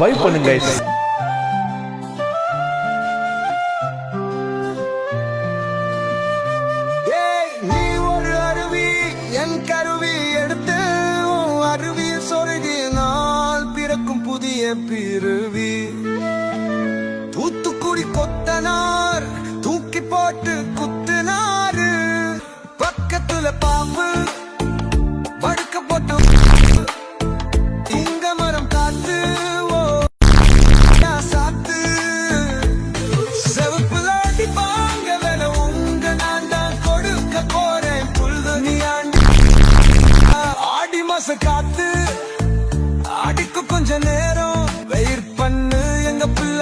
Vibe பண்ணுங்க guys. நீ ஒரு அருவி என் கருவி எடுத்து அருவி சொருகினால் பிறக்கும் புதிய பிறவி. தூத்துக்குடி கொத்தனார் தூக்கி போட்டு குத்துனாரு, பக்கத்துல பாம்பு படுக்க போட்டு இங்க மரம் காத்து சாத்து செவப்புல அடிப்பாங்க வேலை உங்க நான் தான் கொடுக்க போறேன் புல்லு நீ ஆடி மாச காத்து அடிக்கு கொஞ்ச நேரம் வெயிட் பண்ணு எங்க பிள்ளை